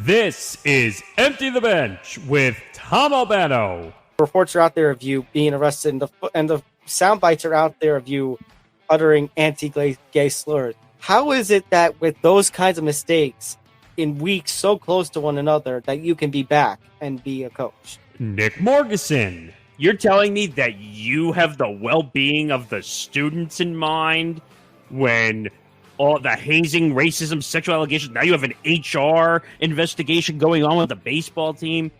This is Empty the Bench with Tom Albano. Reports are out there of you being arrested, and the sound bites are out there of you uttering anti-gay slurs. How is it that with those kinds of mistakes in weeks so close to one another that you can be back and be a coach? Nick Morgasen, you're telling me that you have the well-being of the students in mind when all the hazing, racism, sexual allegations, now you have an HR investigation going on with the baseball team.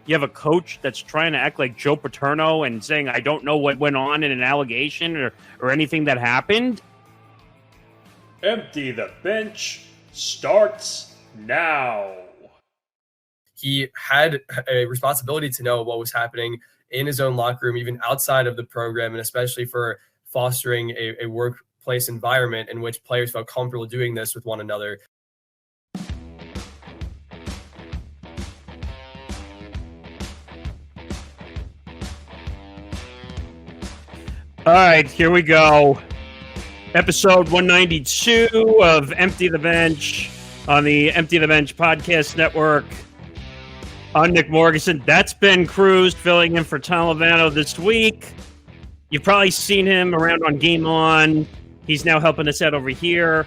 You have a coach that's trying to act like Joe Paterno and saying, I don't know what went on in an allegation or anything that happened. Empty the Bench starts now. He had a responsibility to know what was happening in his own locker room, even outside of the program, and especially for fostering a workplace environment in which players felt comfortable doing this with one another. All right, here we go. Episode 192 of Empty the Bench on the Empty the Bench podcast network. I'm Nick Morgasen. That's Ben Cruse filling in for Tom Albano this week. You've probably seen him around on Game On. He's now helping us out over here.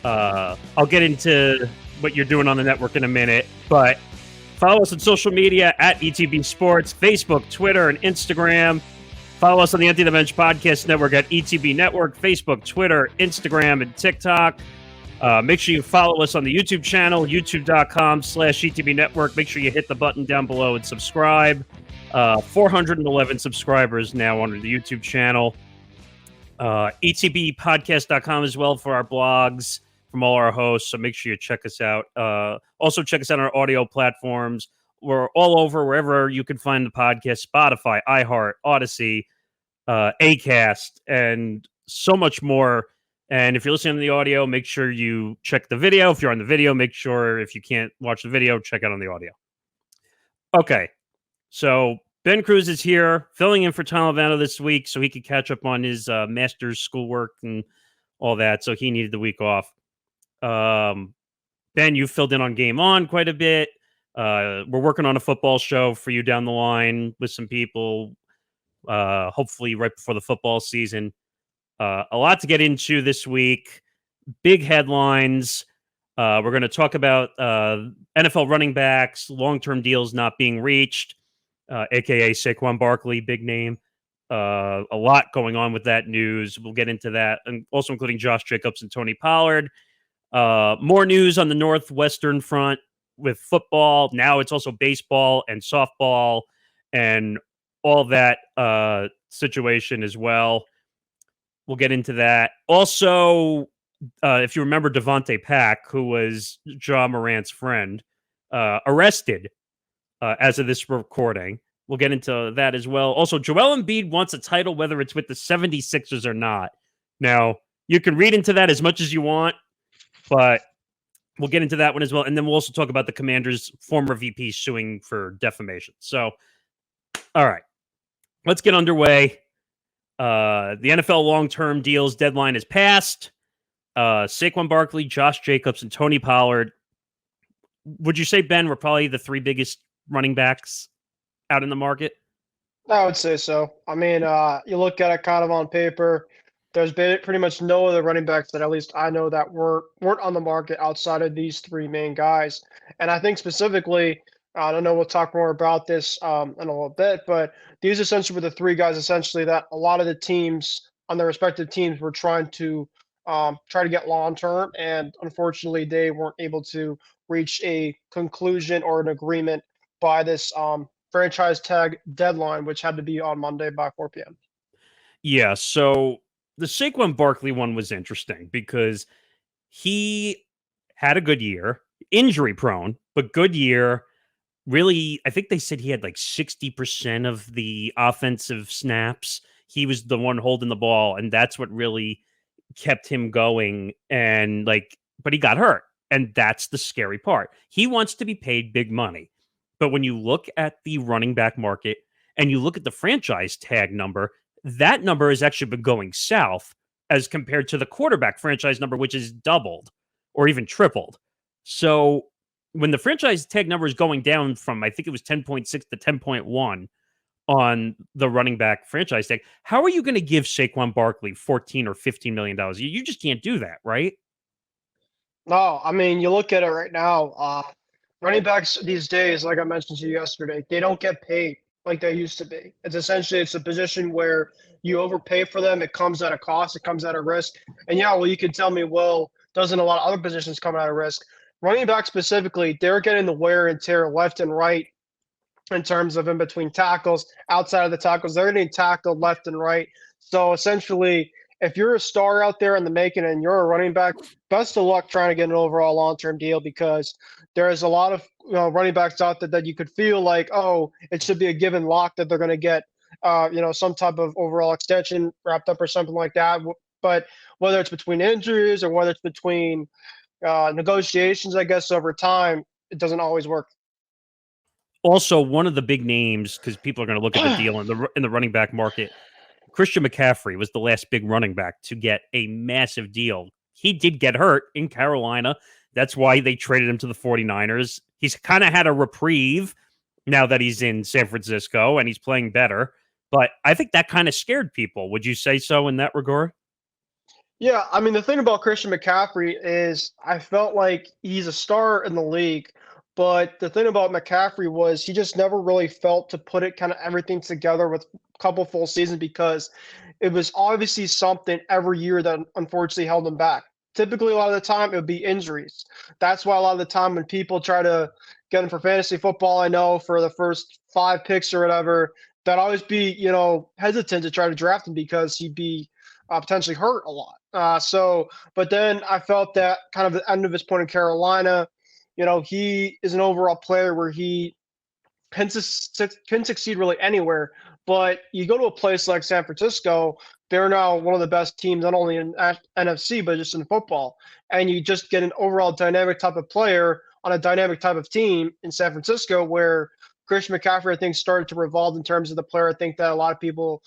I'll get into what you're doing on the network in a minute, but follow us on social media at ETB Sports, Facebook, Twitter, and Instagram. Follow us on the Empty the Bench podcast network at ETB Network, Facebook, Twitter, Instagram, and TikTok. Make sure you follow us on the YouTube channel, youtube.com/ETB Network. Make sure you hit the button down below and subscribe. 411 subscribers now on the YouTube channel. ETBpodcast.com as well for our blogs from all our hosts, so make sure you check us out. Also, check us out on our audio platforms. We're all over wherever you can find the podcast: Spotify, iHeart, Odyssey, Acast, and so much more. And if you're listening to the audio, make sure you check the video. If you're on the video, make sure if you can't watch the video, check out on the audio. Okay, so Ben Cruse is here, filling in for Tom Albano this week so he could catch up on his master's schoolwork and all that, so he needed the week off. Ben, you filled in on Game On quite a bit. We're working on a football show for you down the line with some people, hopefully right before the football season. A lot to get into this week. Big headlines. We're going to talk about NFL running backs, long-term deals not being reached, a.k.a. Saquon Barkley, big name. A lot going on with that news. We'll get into that, and also including Josh Jacobs and Tony Pollard. More news on the Northwestern front with football. Now it's also baseball and softball and all that situation as well. We'll get into that. Also, if you remember Davonte Pack, who was Ja Morant's friend, arrested as of this recording. We'll get into that as well. Also, Joel Embiid wants a title, whether it's with the 76ers or not. Now, you can read into that as much as you want, but we'll get into that one as well. And then we'll also talk about the Commanders' former VP suing for defamation. So, all right, let's get underway. The NFL long-term deals deadline is passed. Saquon Barkley, Josh Jacobs, and Tony Pollard. Would you say, Ben, we're probably the three biggest running backs out in the market? I would say so. I mean, you look at it kind of on paper, there's been pretty much no other running backs that at least I know that weren't on the market outside of these three main guys. And I think specifically, I don't know, we'll talk more about this in a little bit, but these essentially were the three guys essentially that a lot of the teams on their respective teams were trying to get long-term, and unfortunately they weren't able to reach a conclusion or an agreement by this franchise tag deadline, which had to be on Monday by 4 p.m. Yeah, so the Saquon Barkley one was interesting because he had a good year, injury-prone, but good year. Really, I think they said he had like 60% of the offensive snaps. He was the one holding the ball, and that's what really kept him going. And but he got hurt, and that's the scary part. He wants to be paid big money. But when you look at the running back market and you look at the franchise tag number, that number has actually been going south as compared to the quarterback franchise number, which is doubled or even tripled. So when the franchise tag number is going down from, I think it was 10.6 to 10.1 on the running back franchise tag, how are you going to give Saquon Barkley $14 or $15 million? You just can't do that, right? No, I mean, you look at it right now. Running backs these days, like I mentioned to you yesterday, they don't get paid like they used to be. It's a position where you overpay for them. It comes at a cost. It comes at a risk. And yeah, well, you can tell me, well, doesn't a lot of other positions come at a risk? Running back specifically, they're getting the wear and tear left and right in terms of in between tackles, outside of the tackles. They're getting tackled left and right. So essentially, if you're a star out there in the making and you're a running back, best of luck trying to get an overall long-term deal, because there's a lot of running backs out there that you could feel like, oh, it should be a given lock that they're going to get some type of overall extension wrapped up or something like that. But whether it's between injuries or whether it's between negotiations, I guess, over time, it doesn't always work. Also, one of the big names, because people are going to look at the deal in the running back market, Christian McCaffrey was the last big running back to get a massive deal. He did get hurt in Carolina. That's why they traded him to the 49ers. He's kind of had a reprieve now that he's in San Francisco and he's playing better. But I think that kind of scared people. Would you say so in that regard? Yeah, I mean, the thing about Christian McCaffrey is I felt like he's a star in the league, but the thing about McCaffrey was he just never really felt to put it kind of everything together with a couple full seasons, because it was obviously something every year that unfortunately held him back. Typically, a lot of the time, it would be injuries. That's why a lot of the time when people try to get him for fantasy football, I know for the first 5 picks or whatever, that always be, hesitant to try to draft him because he'd be potentially hurt a lot. But then I felt that kind of the end of his point in Carolina, he is an overall player where he can succeed really anywhere. But you go to a place like San Francisco, they're now one of the best teams, not only in NFC, but just in football. And you just get an overall dynamic type of player on a dynamic type of team in San Francisco, where Christian McCaffrey, I think, started to revolve in terms of the player I think that a lot of people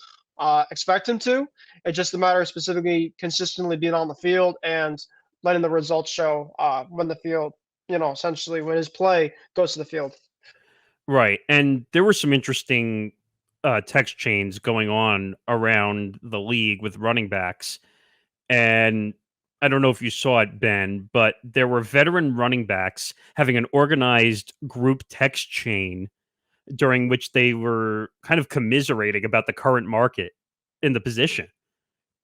expect him to. It's just a matter of specifically consistently being on the field and letting the results show when the field, essentially when his play goes to the field. Right. And there were some interesting text chains going on around the league with running backs. And I don't know if you saw it, Ben, but there were veteran running backs having an organized group text chain during which they were kind of commiserating about the current market in the position.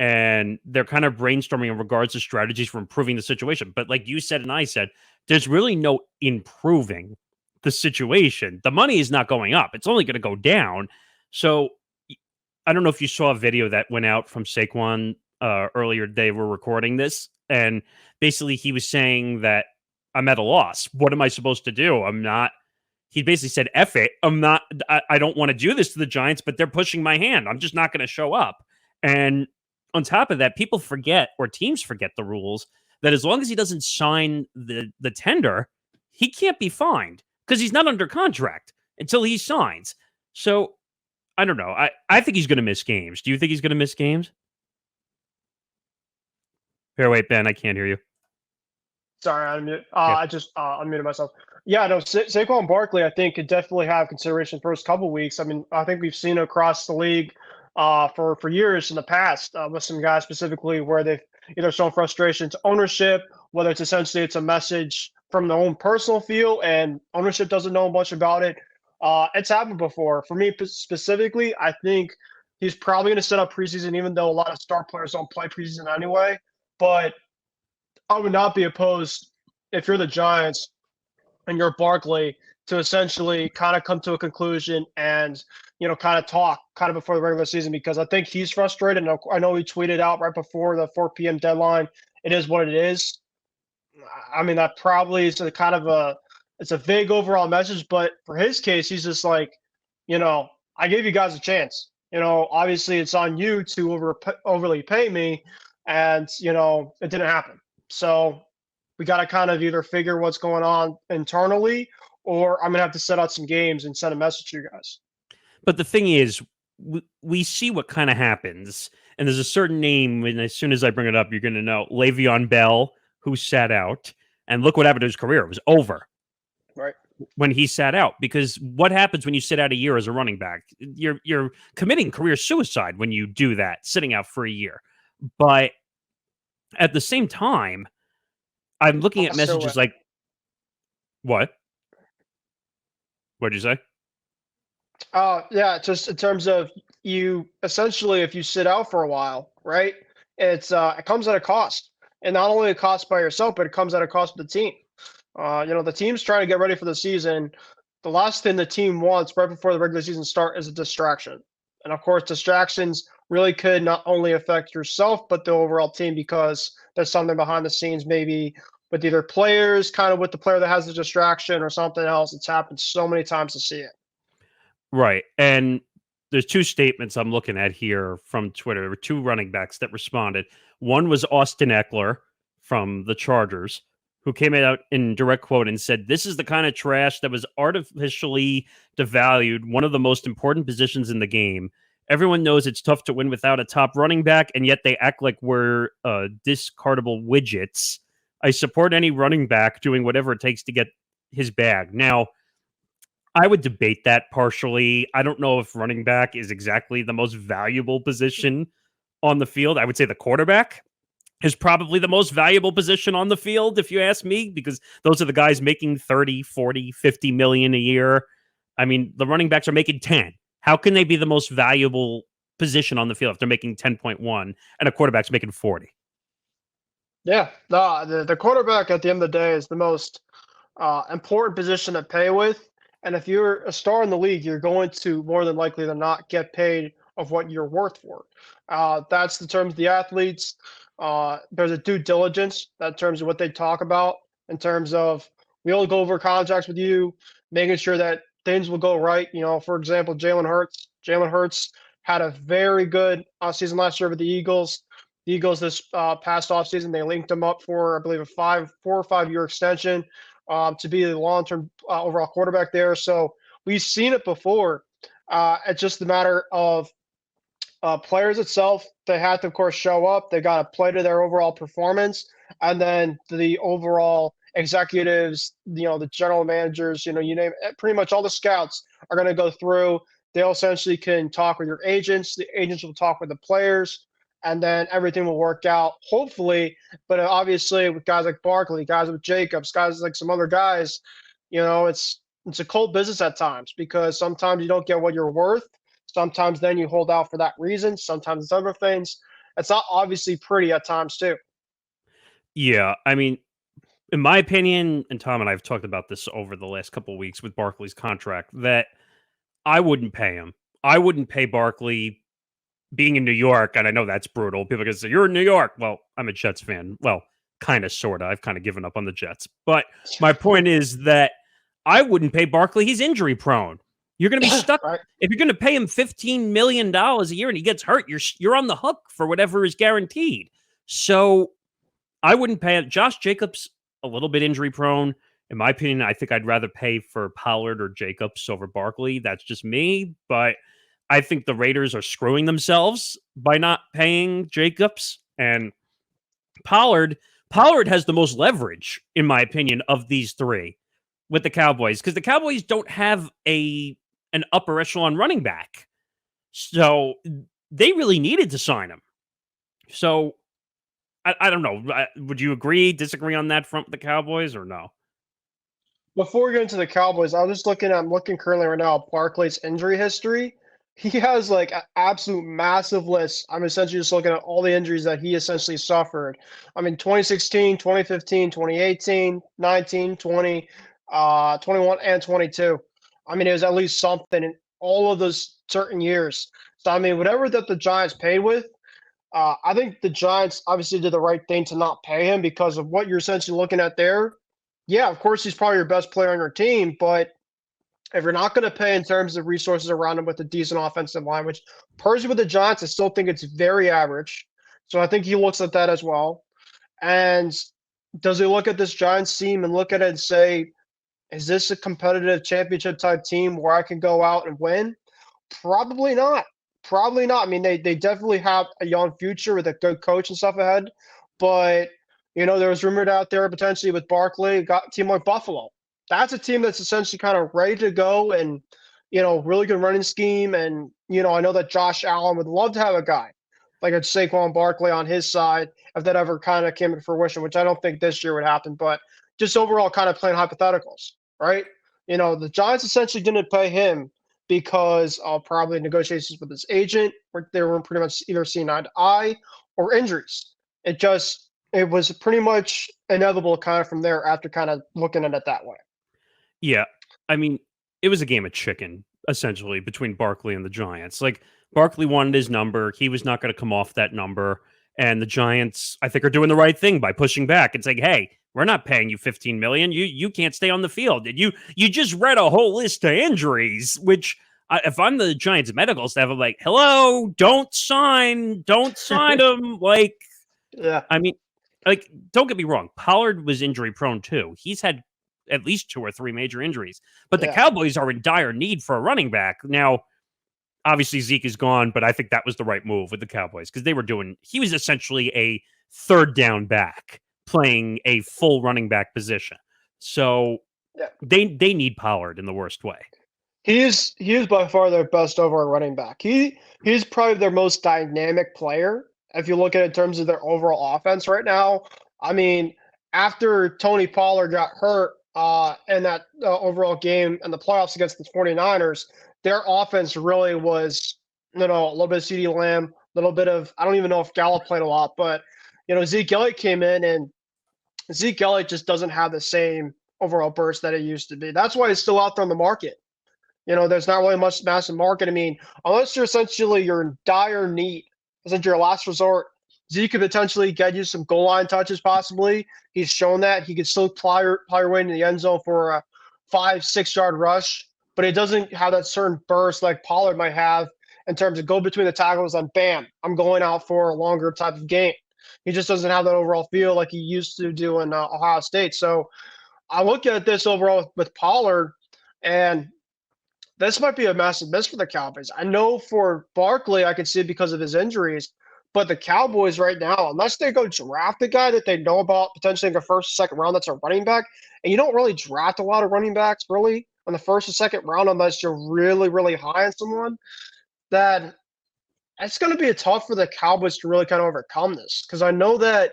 And they're kind of brainstorming in regards to strategies for improving the situation. But like you said and I said, there's really no improving the situation. The money is not going up. It's only going to go down. So I don't know if you saw a video that went out from Saquon earlier today. We're recording this. And basically he was saying that I'm at a loss. What am I supposed to do? He basically said, F it. I don't want to do this to the Giants, but they're pushing my hand. I'm just not going to show up. And on top of that, people forget, or teams forget the rules, that as long as he doesn't sign the tender, he can't be fined because he's not under contract until he signs. So I don't know. I think he's going to miss games. Do you think he's going to miss games? Here, wait, Ben, I can't hear you. Sorry, I unmuted. I just unmuted myself. Yeah, no, Saquon Barkley, I think, could definitely have consideration first couple weeks. I mean, I think we've seen across the league for years in the past with some guys specifically where they've either shown frustration to ownership, whether it's essentially it's a message from their own personal feel and ownership doesn't know much about it. It's happened before. For me specifically, I think he's probably going to set up preseason, even though a lot of star players don't play preseason anyway. But I would not be opposed, if you're the Giants and you're Barkley, to essentially kind of come to a conclusion and, kind of talk kind of before the regular season, because I think he's frustrated. And I know he tweeted out right before the 4 p.m. deadline, it is what it is. I mean, that probably is it's a vague overall message, but for his case, he's just like, I gave you guys a chance. Obviously it's on you to overly pay me, and, it didn't happen. So we got to kind of either figure what's going on internally, or I'm going to have to set out some games and send a message to you guys. But the thing is, we see what kind of happens. And there's a certain name, and as soon as I bring it up, you're going to know, Le'Veon Bell, who sat out. And look what happened to his career. It was over. Right. when he sat out, because what happens when you sit out a year as a running back? You're committing career suicide when you do that, sitting out for a year. But at the same time, I'm looking at messages like, what? What'd you say? Yeah, just in terms of you essentially, if you sit out for a while, right? It comes at a cost, and not only a cost by yourself, but it comes at a cost to the team. The team's trying to get ready for the season. The last thing the team wants right before the regular season start is a distraction, and of course, distractions really could not only affect yourself but the overall team because there's something behind the scenes, maybe with either players, kind of with the player that has the distraction, or something else. It's happened so many times to see it. Right. And there's two statements I'm looking at here from Twitter. There were two running backs that responded. One was Austin Eckler from the Chargers, who came out in direct quote and said, "This is the kind of trash that was artificially devalued one of the most important positions in the game. Everyone knows it's tough to win without a top running back, and yet they act like we're discardable widgets. I support any running back doing whatever it takes to get his bag." Now, I would debate that partially. I don't know if running back is exactly the most valuable position on the field. I would say the quarterback is probably the most valuable position on the field, if you ask me, because those are the guys making 30, 40, 50 million a year. I mean, the running backs are making 10. How can they be the most valuable position on the field if they're making 10.1 and a quarterback's making 40? Yeah, no, the quarterback at the end of the day is the most important position to pay with. And if you're a star in the league, you're going to more than likely than not get paid of what you're worth for. That's the terms of the athletes. There's a due diligence in terms of what they talk about, in terms of we all go over contracts with you, making sure that things will go right. For example, Jalen Hurts. Jalen Hurts had a very good season last year with the Eagles. The Eagles this past offseason, they linked him up for, I believe, a 4 or 5 year extension to be the long-term overall quarterback there. So we've seen it before. It's just a matter of players itself. They have to, of course, show up. They got to play to their overall performance. And then the overall executives, the general managers, you name it, pretty much all the scouts are going to go through. They'll essentially can talk with your agents. The agents will talk with the players. And then everything will work out, hopefully. But obviously, with guys like Barkley, guys with Jacobs, guys like some other guys, it's a cold business at times because sometimes you don't get what you're worth. Sometimes then you hold out for that reason. Sometimes it's other things. It's not obviously pretty at times too. Yeah, I mean, in my opinion, and Tom and I have talked about this over the last couple of weeks with Barkley's contract, that I wouldn't pay him. I wouldn't pay Barkley. Being in New York, and I know that's brutal. People are going to say, "You're in New York." Well, I'm a Jets fan. Well, kind of, sort of. I've kind of given up on the Jets. But my point is that I wouldn't pay Barkley. He's injury prone. You're going to be stuck. Right. If you're going to pay him $15 million a year and he gets hurt, you're on the hook for whatever is guaranteed. So I wouldn't pay it. Josh Jacobs, a little bit injury prone. In my opinion, I think I'd rather pay for Pollard or Jacobs over Barkley. That's just me. But I think the Raiders are screwing themselves by not paying Jacobs. And Pollard has the most leverage, in my opinion, of these three with the Cowboys, because the Cowboys don't have an upper echelon running back. So they really needed to sign him. So I don't know. Would you agree, disagree on that front with the Cowboys or no? Before we get into the Cowboys, I'm looking currently right now at Barkley's injury history. He has like an absolute massive list. I'm essentially just looking at all the injuries that he essentially suffered. I mean, 2016, 2015, 2018, 19, 20, 21, and 22. I mean, it was at least something in all of those certain years. So, I mean, whatever that the Giants paid with, I think the Giants obviously did the right thing to not pay him because of what you're essentially looking at there. Yeah, of course, he's probably your best player on your team, but if you're not going to pay in terms of resources around him with a decent offensive line, which personally with the Giants, I still think it's very average. So I think he looks at that as well. And does he look at this Giants team and look at it and say, is this a competitive championship type team where I can go out and win? Probably not. Probably not. I mean, they definitely have a young future with a good coach and stuff ahead. But, there was rumored out there potentially with Barkley, got a team like Buffalo. that's a team that's essentially kind of ready to go and, really good running scheme. And, I know that Josh Allen would love to have a guy like a Saquon Barkley on his side if that ever kind of came to fruition, which I don't think this year would happen, but just overall kind of playing hypotheticals, right? The Giants essentially didn't pay him because of probably negotiations with his agent, where they were pretty much either seeing eye to eye or injuries. It was pretty much inevitable kind of from there after kind of looking at it that way. Yeah. I mean, it was a game of chicken, essentially, between Barkley and the Giants. Like, Barkley wanted his number. He was not going to come off that number. And the Giants, I think, are doing the right thing by pushing back and saying, hey, we're not paying you $15 million. You can't stay on the field. You just read a whole list of injuries, which if I'm the Giants medical staff, I'm like, hello, don't sign him. Like, yeah. I mean, like, don't get me wrong. Pollard was injury prone too. He's had at least 2 or 3 major injuries, but the Cowboys are in dire need for a running back. Now, obviously Zeke is gone, but I think that was the right move with the Cowboys because he was essentially a third down back playing a full running back position. So they need Pollard in the worst way. He is by far their best overall running back. He's probably their most dynamic player. If you look at it in terms of their overall offense right now, I mean, after Tony Pollard got hurt in that overall game in the playoffs against the 49ers, their offense really was, a little bit of CeeDee Lamb, a little bit of, I don't even know if Gallup played a lot, but, Zeke Elliott came in, and Zeke Elliott just doesn't have the same overall burst that it used to be. That's why he's still out there on the market. There's not really much massive market. I mean, unless you're in dire need, as your last resort, Zeke could potentially get you some goal line touches possibly. He's shown that. He could still ply your way into the end zone for a 5-6 yard rush, but it doesn't have that certain burst like Pollard might have in terms of go between the tackles and bam, I'm going out for a longer type of game. He just doesn't have that overall feel like he used to do in Ohio State. So I look at this overall with Pollard, and this might be a massive miss for the Cowboys. I know for Barkley, I can see it because of his injuries, but the Cowboys right now, unless they go draft a guy that they know about potentially in the first or second round that's a running back, and you don't really draft a lot of running backs really in the first or second round unless you're really, really high on someone, that it's going to be tough for the Cowboys to really kind of overcome this. Because I know that,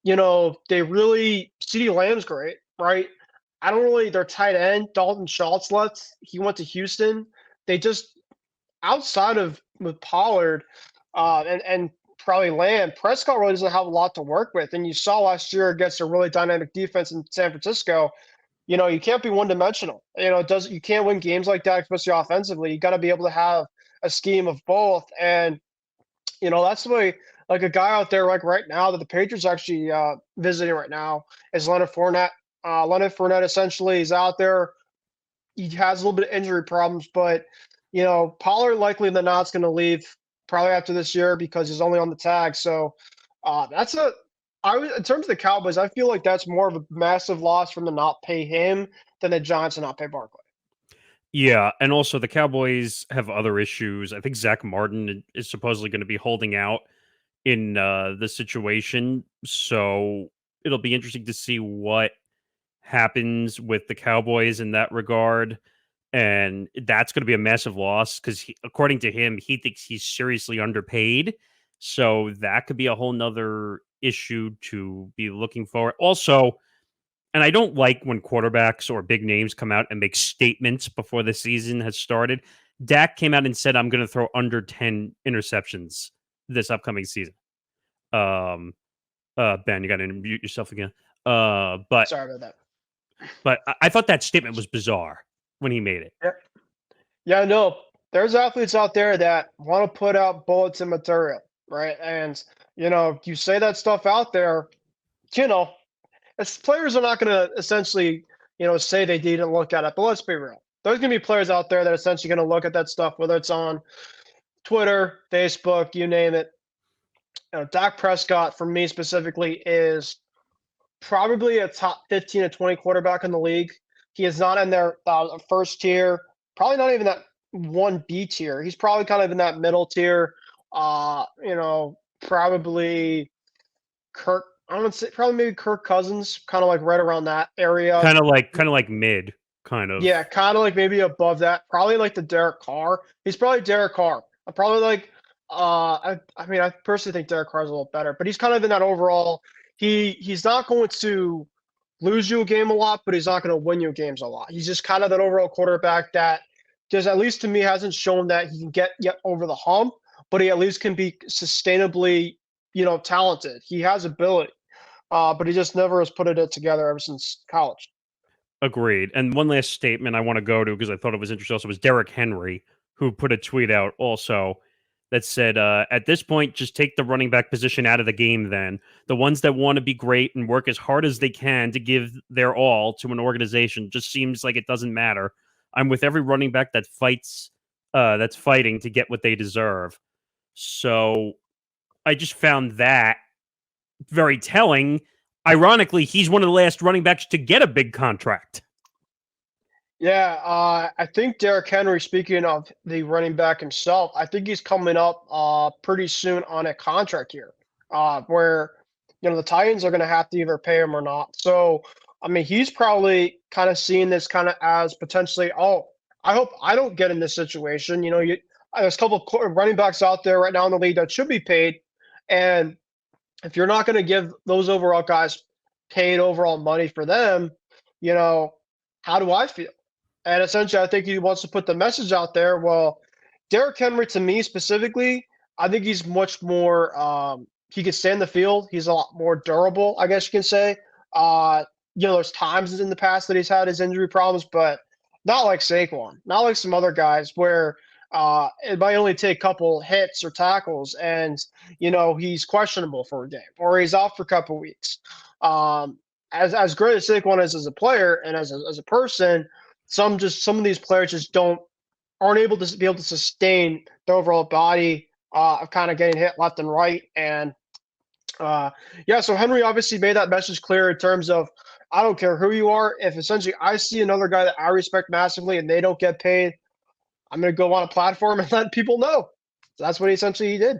CeeDee Lamb's great, right? Their tight end, Dalton Schultz left. He went to Houston. They just, outside of with Pollard and probably Lamb, Prescott really doesn't have a lot to work with. And you saw last year against a really dynamic defense in San Francisco, you can't be one-dimensional. You can't win games like that, especially offensively. You got to be able to have a scheme of both. And, that's the way, like a guy out there like right now that the Patriots actually visiting right now is Leonard Fournette. Leonard Fournette essentially is out there. He has a little bit of injury problems, but, Pollard likely than not is going to leave probably after this year because he's only on the tag. So in terms of the Cowboys, I feel like that's more of a massive loss from them not pay him than the Giants to not pay Barkley. Yeah, and also the Cowboys have other issues. I think Zach Martin is supposedly going to be holding out in the situation, so it'll be interesting to see what happens with the Cowboys in that regard. And that's going to be a massive loss because according to him, he thinks he's seriously underpaid. So that could be a whole nother issue to be looking for. Also, and I don't like when quarterbacks or big names come out and make statements before the season has started. Dak came out and said, I'm going to throw under 10 interceptions this upcoming season. Ben, you got to mute yourself again. But sorry about that. But I thought that statement was bizarre when he made it. Yeah, no. There's athletes out there that want to put out bulletin material, right? And, you say that stuff out there, players are not going to essentially, say they didn't look at it. But let's be real. There's going to be players out there that are essentially going to look at that stuff, whether it's on Twitter, Facebook, you name it. Dak Prescott, for me specifically, is probably a top 15 to 20 quarterback in the league. He is not in their first tier, probably not even that 1B tier. He's probably kind of in that middle tier. Probably Kirk I would say probably maybe Kirk Cousins, kind of like right around that area. Kind of like mid, kind of. Yeah, kind of like maybe above that. Probably like the Derek Carr. He's probably Derek Carr. I'm probably like, I mean, I personally think Derek Carr's a little better, but he's kind of in that overall. He's not going to lose you a game a lot, but he's not going to win you games a lot. He's just kind of that overall quarterback that just, at least to me, hasn't shown that he can get yet over the hump, but he at least can be sustainably, talented. He has ability, but he just never has put it together ever since college. Agreed. And one last statement I want to go to because I thought it was interesting also was Derrick Henry, who put a tweet out also that said, at this point, just take the running back position out of the game then. The ones that want to be great and work as hard as they can to give their all to an organization just seems like it doesn't matter. I'm with every running back that that's fighting to get what they deserve. So I just found that very telling. Ironically, he's one of the last running backs to get a big contract. Yeah, I think Derrick Henry, speaking of the running back himself, I think he's coming up pretty soon on a contract here where, the Titans are going to have to either pay him or not. So, I mean, he's probably kind of seeing this kind of as potentially, oh, I hope I don't get in this situation. There's a couple of running backs out there right now in the league that should be paid. And if you're not going to give those overall guys paid overall money for them, how do I feel? And essentially, I think he wants to put the message out there. Well, Derrick Henry, to me specifically, I think he's much more. He can stay in the field. He's a lot more durable, I guess you can say. There's times in the past that he's had his injury problems, but not like Saquon, not like some other guys where it might only take a couple hits or tackles, and he's questionable for a game or he's out for a couple weeks. As great as Saquon is as a player and as a person, some of these players just aren't able to be able to sustain the overall body of kind of getting hit left and right. And so Henry obviously made that message clear in terms of, I don't care who you are. If essentially I see another guy that I respect massively and they don't get paid, I'm going to go on a platform and let people know. So that's what he did.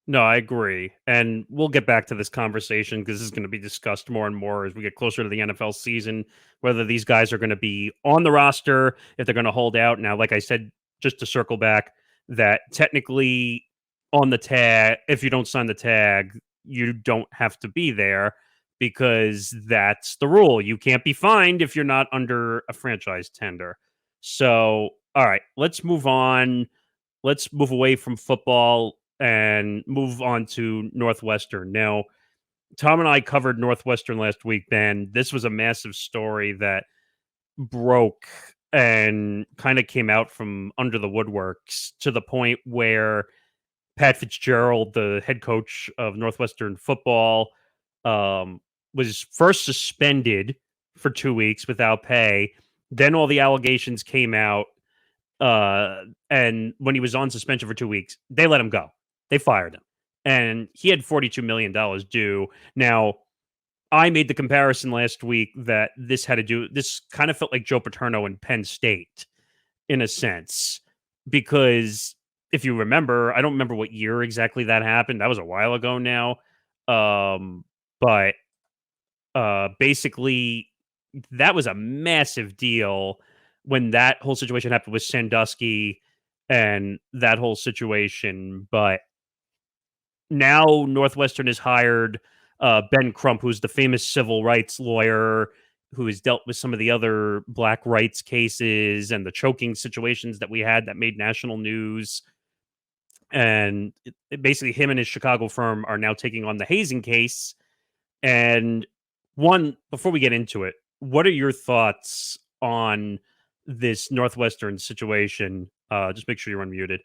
No, I agree. And we'll get back to this conversation because this is going to be discussed more and more as we get closer to the NFL season, whether these guys are going to be on the roster, if they're going to hold out. Now, like I said, just to circle back, that technically on the tag, if you don't sign the tag, you don't have to be there because that's the rule. You can't be fined if you're not under a franchise tender. So, all right, let's move on. Let's move away from football and move on to Northwestern. Now, Tom and I covered Northwestern last week, Ben. This was a massive story that broke and kind of came out from under the woodworks to the point where Pat Fitzgerald, the head coach of Northwestern football, was first suspended for 2 weeks without pay. Then all the allegations came out. And when he was on suspension for 2 weeks, they let him go. They fired him. And he had $42 million due. Now, I made the comparison last week that this kind of felt like Joe Paterno in Penn State in a sense, because if you remember, I don't remember what year exactly that happened. That was a while ago now. But basically, that was a massive deal when that whole situation happened with Sandusky and that whole situation. But now Northwestern has hired Ben Crump, who's the famous civil rights lawyer who has dealt with some of the other black rights cases and the choking situations that we had that made national news. And basically him and his Chicago firm are now taking on the hazing case. And before we get into it, what are your thoughts on this Northwestern situation? Just make sure you're unmuted.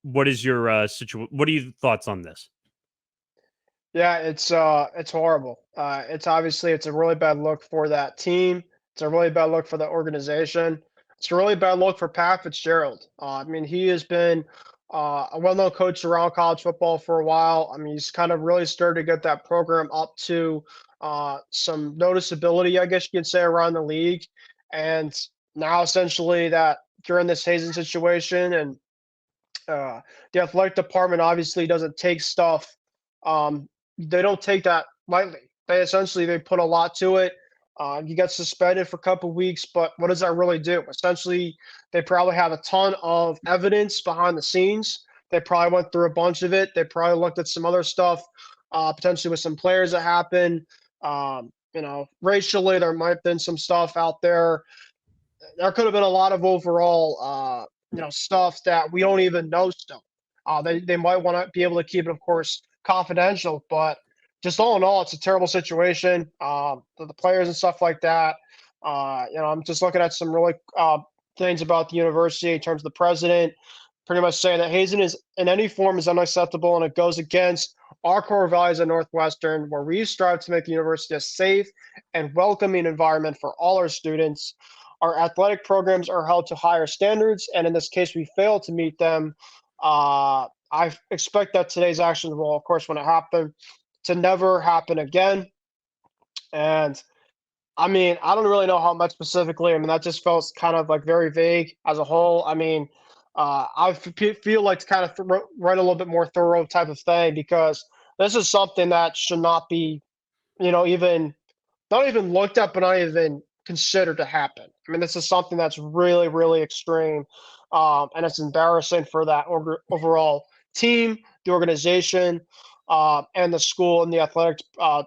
What is your what are your thoughts on this? Yeah, it's horrible. It's a really bad look for that team. It's a really bad look for the organization. It's a really bad look for Pat Fitzgerald. I mean, he has been a well-known coach around college football for a while. I mean, he's kind of really started to get that program up to some noticeability, I guess you can say, around the league. And now essentially that you're in this hazing situation, and the athletic department obviously doesn't take stuff they don't take that lightly. They put a lot to it. You get suspended for a couple weeks, but what does that really do? Essentially, they probably have a ton of evidence behind the scenes. They probably went through a bunch of it. They probably looked at some other stuff, potentially with some players that happened. Racially, there might have been some stuff out there. There could have been a lot of overall, stuff that we don't even know still. They might want to be able to keep it, of course, confidential, but just all in all, it's a terrible situation. The players and stuff like that. I'm just looking at some really things about the university in terms of the president, pretty much saying that hazing is in any form is unacceptable and it goes against our core values at Northwestern, where we strive to make the university a safe and welcoming environment for all our students. Our athletic programs are held to higher standards, and in this case, we fail to meet them. I expect that today's actions will, of course, when it happened, to never happen again. And I mean, I don't really know how much specifically. I mean, that just felt kind of like very vague as a whole. I mean, feel like to kind of write a little bit more thorough type of thing, because this is something that should not be, even not even looked at, but not even considered to happen. I mean, this is something that's really, really extreme, and it's embarrassing for that overall team, the organization, and the school and the athletic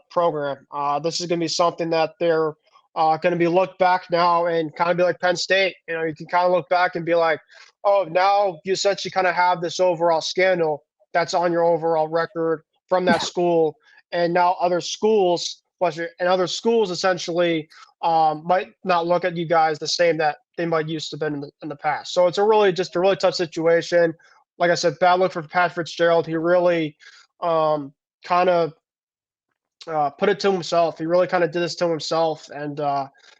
program. This is going to be something that they're going to be looked back now and kind of be like Penn State. You can kind of look back and be like, oh, now you essentially kind of have this overall scandal that's on your overall record from that school, and now other schools essentially might not look at you guys the same that they might used to been in the past. So it's a really tough situation. Like I said, bad look for Pat Fitzgerald. He really kind of put it to himself. He really kind of did this to himself, and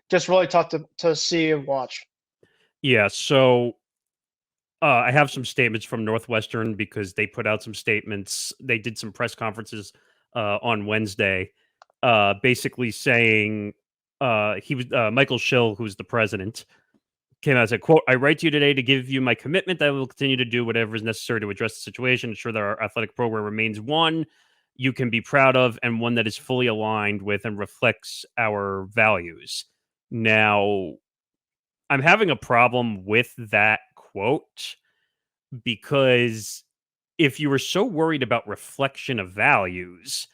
just really tough to see and watch. Yeah, so I have some statements from Northwestern because they put out some statements. They did some press conferences on Wednesday, basically saying he was Michael Schill, who's the president, came out and said, quote, "I write to you today to give you my commitment that I will continue to do whatever is necessary to address the situation, ensure that our athletic program remains one you can be proud of and one that is fully aligned with and reflects our values." Now, I'm having a problem with that quote, because if you were so worried about reflection of values,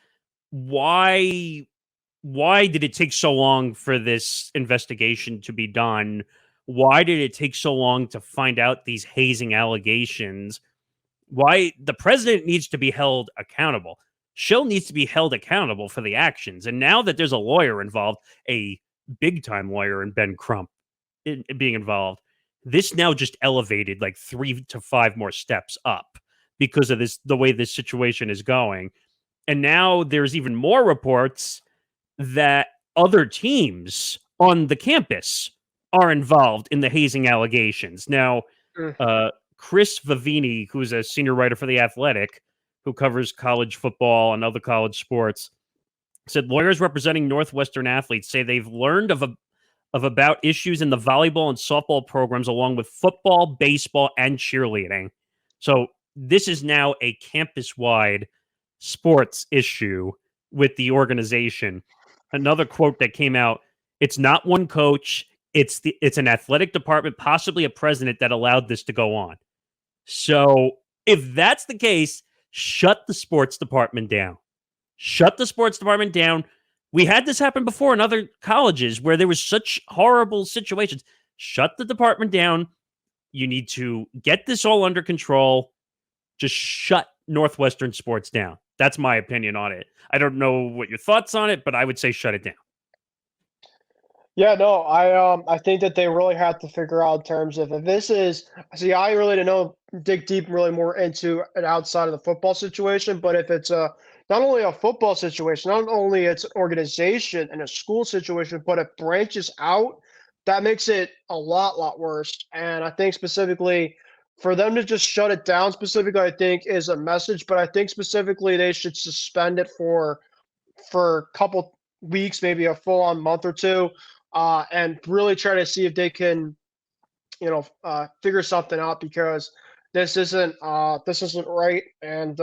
why did it take so long for this investigation to be done? Why did it take so long to find out these hazing allegations? Why the president needs to be held accountable. Schill needs to be held accountable for the actions. And now that there's a lawyer involved, a big time lawyer in Ben Crump being involved, this now just elevated like 3 to 5 more steps up because of the way this situation is going. And now there's even more reports that other teams on the campus are involved in the hazing allegations. Now, Chris Vavini, who's a senior writer for The Athletic, who covers college football and other college sports, said lawyers representing Northwestern athletes say they've learned of about issues in the volleyball and softball programs, along with football, baseball, and cheerleading. So this is now a campus-wide sports issue with the organization. Another quote that came out, "It's not one coach, it's an athletic department, possibly a president, that allowed this to go on." So if that's the case, shut the sports department down. Shut the sports department down. We had this happen before in other colleges where there was such horrible situations. Shut the department down. You need to get this all under control. Just shut Northwestern sports down. That's my opinion on it. I don't know what your thoughts on it, but I would say shut it down. Yeah, no, I think that they really have to figure out in terms of if this is. See, I really don't know, dig deep really more into it outside of the football situation, but if it's not only a football situation, not only it's an organization and a school situation, but it branches out, that makes it a lot worse. And I think specifically for them to just shut it down specifically, I think is a message, but I think specifically they should suspend it for a couple weeks, maybe a full on month or two, and really try to see if they can, figure something out, because this isn't right. And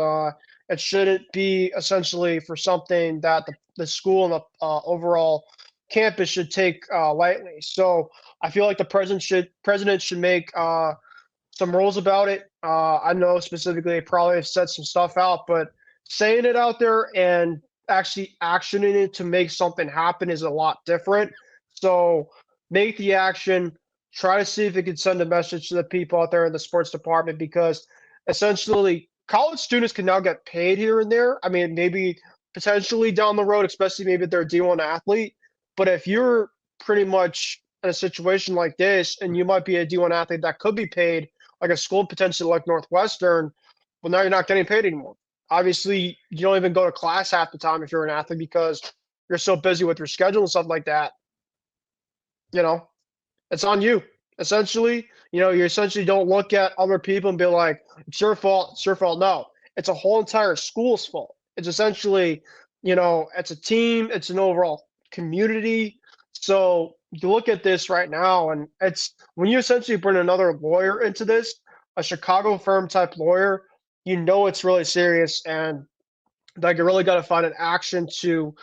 It shouldn't be essentially for something that the school and the overall campus should take lightly. So I feel like the president should make some rules about it. I know specifically they probably have set some stuff out, but saying it out there and actually actioning it to make something happen is a lot different. So make the action. Try to see if it can send a message to the people out there in the sports department, because essentially college students can now get paid here and there. I mean, maybe potentially down the road, especially maybe if they're a D1 athlete. But if you're pretty much in a situation like this and you might be a D1 athlete that could be paid, like a school potentially like Northwestern, well, now you're not getting paid anymore. Obviously, you don't even go to class half the time if you're an athlete because you're so busy with your schedule and stuff like that. You know, it's on you. Essentially, you essentially don't look at other people and be like, it's your fault, it's your fault. No, it's a whole entire school's fault. It's essentially, it's a team, it's an overall community. So you look at this right now, and it's when you essentially bring another lawyer into this, a Chicago firm type lawyer, it's really serious, and like you really got to find an action to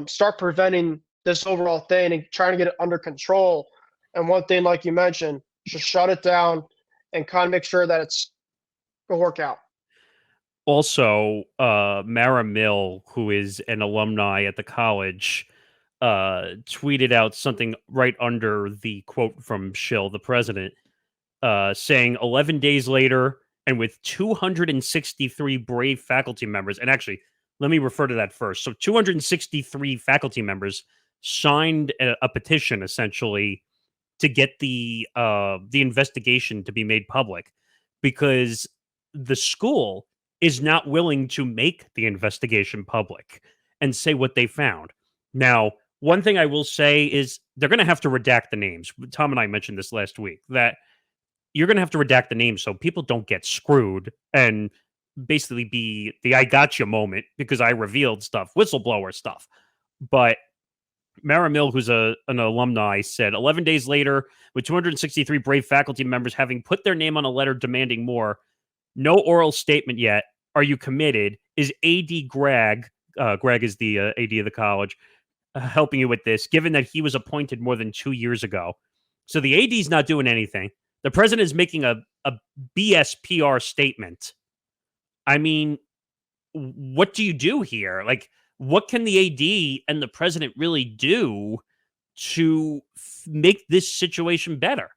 start preventing this overall thing and trying to get it under control. And one thing, like you mentioned, just shut it down and kind of make sure that it's going to work out. Also, Mara Mill, who is an alumni at the college, tweeted out something right under the quote from Schill, the president, saying 11 days later, and with 263 brave faculty members, and actually, let me refer to that first. So 263 faculty members signed a petition, essentially, to get the investigation to be made public, because the school is not willing to make the investigation public and say what they found. Now, one thing I will say is they're going to have to redact the names. Tom and I mentioned this last week, that you're going to have to redact the names so people don't get screwed and basically be the I gotcha moment because I revealed stuff, whistleblower stuff. But Mara Mill, who's an alumni, said 11 days later, with 263 brave faculty members having put their name on a letter demanding more, no oral statement yet. Are you committed? Is AD Greg is the AD of the college, helping you with this, given that he was appointed more than 2 years ago? So the AD's not doing anything. The president is making a BS PR statement. I mean, what do you do here? Like, what can the AD and the president really do to make this situation better?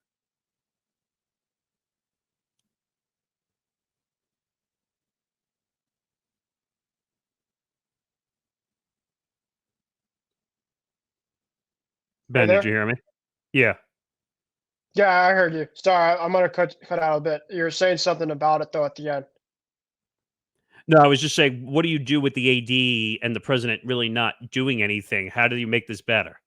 Ben, did you hear me? Yeah. Yeah, I heard you. Sorry, I'm gonna cut out a bit. You were saying something about it though at the end. No, I was just saying, what do you do with the AD and the president really not doing anything? How do you make this better?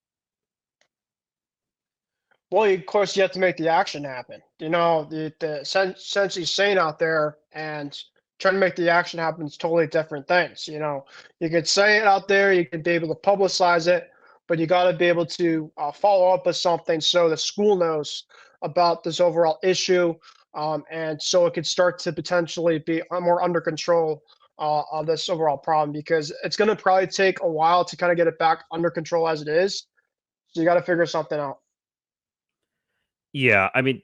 Well, of course, you have to make the action happen. Essentially saying out there and trying to make the action happen is totally different things. You could say it out there, you could be able to publicize it, but you got to be able to follow up with something so the school knows about this overall issue, and so it could start to potentially be more under control of this overall problem, because it's going to probably take a while to kind of get it back under control as it is. So you got to figure something out. Yeah, I mean,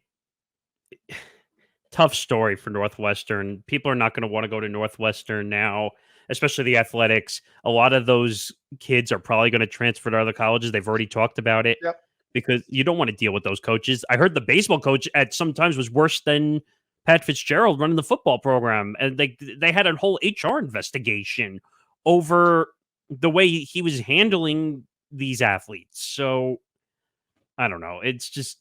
tough story for Northwestern. People are not going to want to go to Northwestern now, especially the athletics. A lot of those kids are probably going to transfer to other colleges. They've already talked about it. Yep. Because you don't want to deal with those coaches. I heard the baseball coach at some times was worse than Pat Fitzgerald running the football program. And they had a whole HR investigation over the way he was handling these athletes. So I don't know. It's just,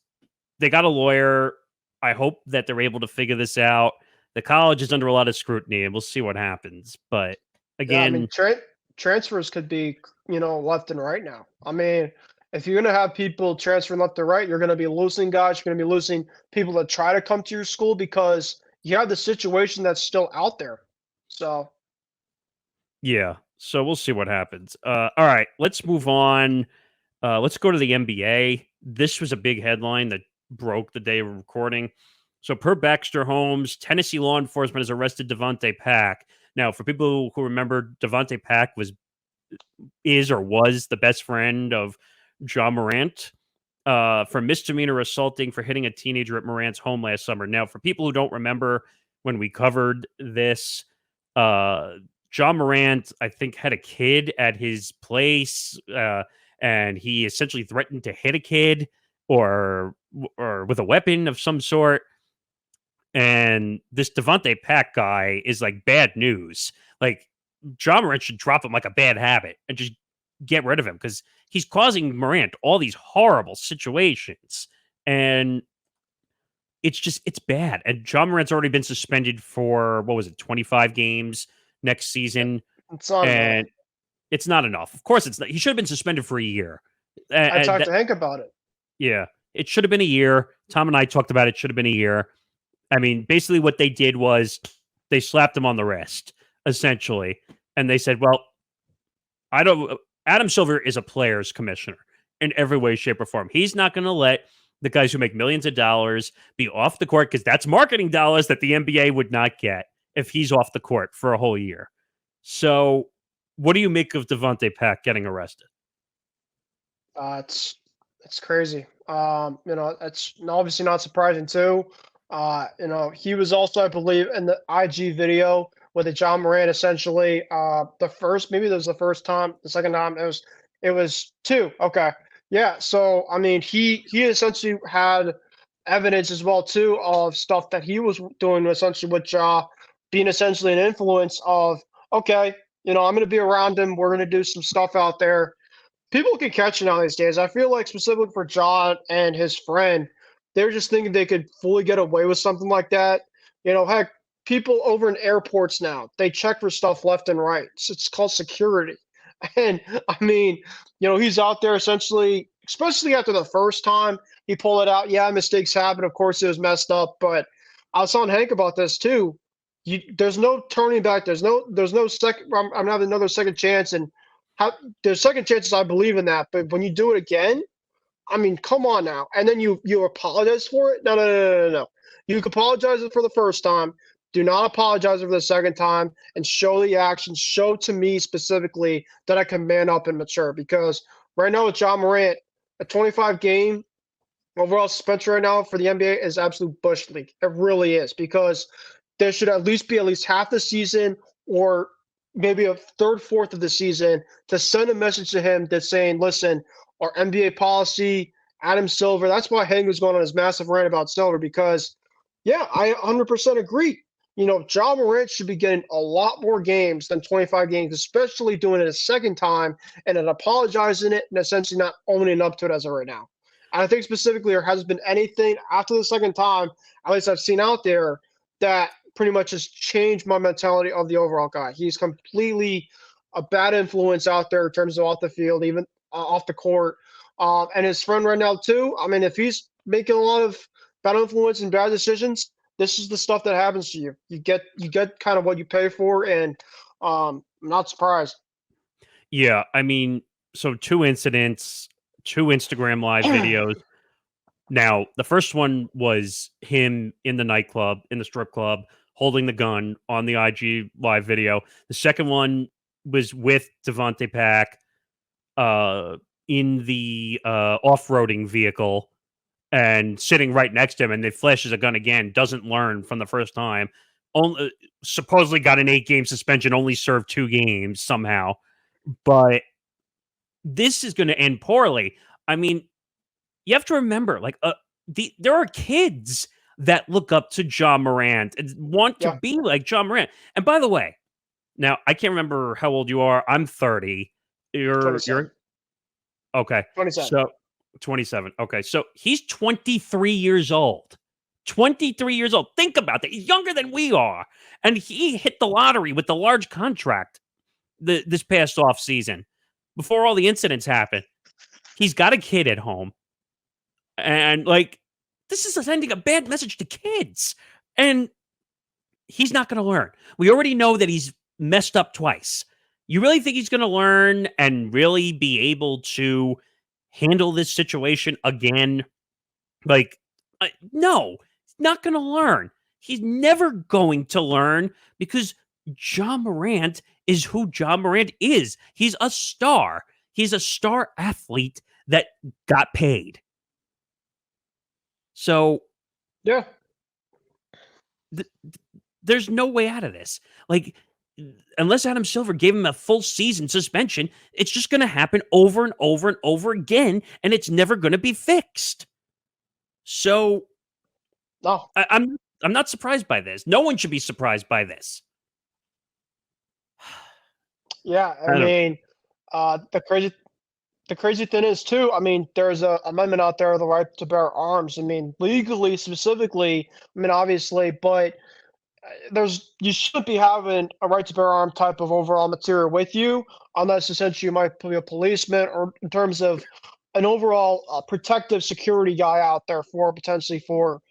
they got a lawyer. I hope that they're able to figure this out. The college is under a lot of scrutiny, and we'll see what happens. But again, yeah, I mean, transfers could be, left and right now. I mean, if you're going to have people transferring left to right, you're going to be losing guys. You're going to be losing people that try to come to your school because you have the situation that's still out there. So, yeah. So we'll see what happens. All right, let's move on. Let's go to the NBA. This was a big headline that broke the day of recording. So per Baxter Holmes, Tennessee law enforcement has arrested Davonte Pack. Now, for people who remember, Davonte Pack was the best friend of Ja Morant for misdemeanor assaulting for hitting a teenager at Morant's home last summer. Now, for people who don't remember when we covered this, Ja Morant, I think, had a kid at his place, and he essentially threatened to hit a kid or with a weapon of some sort. And this Davonte Pack guy is like bad news. Like, Ja Morant should drop him like a bad habit and just get rid of him because he's causing Morant all these horrible situations. And it's bad. And Ja Morant's already been suspended for, 25 games next season. It's not And enough. it's not enough. Of course, it's not. He should have been suspended for a year. I talked to Hank about it. Yeah, it should have been a year. Tom and I talked about it should have been a year. I mean, basically what they did was they slapped him on the wrist, essentially. And they said, well, Adam Silver is a players commissioner in every way, shape, or form. He's not going to let the guys who make millions of dollars be off the court because that's marketing dollars that the NBA would not get if he's off the court for a whole year. So what do you make of Davonte Pack getting arrested? It's crazy. It's obviously not surprising too. He was also, I believe, in the IG video with the Ja Morant essentially maybe that was the first time, the second time it was two. Okay. Yeah. So I mean he essentially had evidence as well too of stuff that he was doing essentially with Ja being essentially an influence of, okay, I'm gonna be around him, we're gonna do some stuff out there. People can catch it now these days. I feel like specifically for John and his friend, they're just thinking they could fully get away with something like that. Heck, people over in airports now, they check for stuff left and right. It's called security. And I mean, he's out there essentially, especially after the first time he pulled it out. Yeah, mistakes happen. Of course, it was messed up. But I was telling Hank about this too. There's no turning back. There's no second. I'm having another second chance, and there's second chances. I believe in that. But when you do it again, I mean, come on now. And then you apologize for it? No. You can apologize for the first time. Do not apologize for the second time and show the action. Show to me specifically that I can man up and mature. Because right now with Ja Morant, a 25 game overall suspension right now for the NBA is absolute bush league. It really is, because there should at least be half the season or maybe a third, fourth of the season to send a message to him that's saying, listen, our NBA policy, Adam Silver. That's why Hank was going on his massive rant about Silver, because, yeah, I 100% agree. Ja Morant should be getting a lot more games than 25 games, especially doing it a second time and then apologizing it and essentially not owning up to it as of right now. And I think specifically there hasn't been anything after the second time, at least I've seen out there, that pretty much has changed my mentality of the overall guy. He's completely a bad influence out there in terms of off the field, even off the court. And his friend right now too. I mean, if he's making a lot of bad influence and bad decisions, this is the stuff that happens to you. You get kind of what you pay for, and I'm not surprised. Yeah, I mean, so 2 incidents, 2 Instagram live videos. Now, the first one was him in the nightclub, in the strip club, holding the gun on the IG live video. The second one was with Davonte Pack in the off-roading vehicle and sitting right next to him, and then flashes a gun again, doesn't learn from the first time. Supposedly got an 8-game suspension, only served 2 games somehow. But this is going to end poorly. I mean, you have to remember, like, there are kids that look up to Ja Morant and want to be like Ja Morant. And by the way, now I can't remember how old you are. I'm 30. You're okay. 27. So 27. Okay, so he's 23 years old. 23 years old. Think about that. He's younger than we are, and he hit the lottery with the large contract this past off season before all the incidents happened. He's got a kid at home. And, like, this is sending a bad message to kids. And he's not going to learn. We already know that he's messed up twice. You really think he's going to learn and really be able to handle this situation again? Like, no, he's not going to learn. He's never going to learn because Ja Morant is who Ja Morant is. He's a star. He's a star athlete that got paid. So Yeah. There's no way out of this. Like, unless Adam Silver gave him a full season suspension, it's just going to happen over and over and over again, and it's never going to be fixed. So, No. I'm not surprised by this. No one should be surprised by this. Yeah, I mean, the crazy thing is too. I mean, there's a amendment out there, the right to bear arms. I mean, legally, specifically. I mean, obviously, but you shouldn't be having a right to bear arm type of overall material with you unless essentially you might be a policeman or in terms of an overall protective security guy out there for potentially for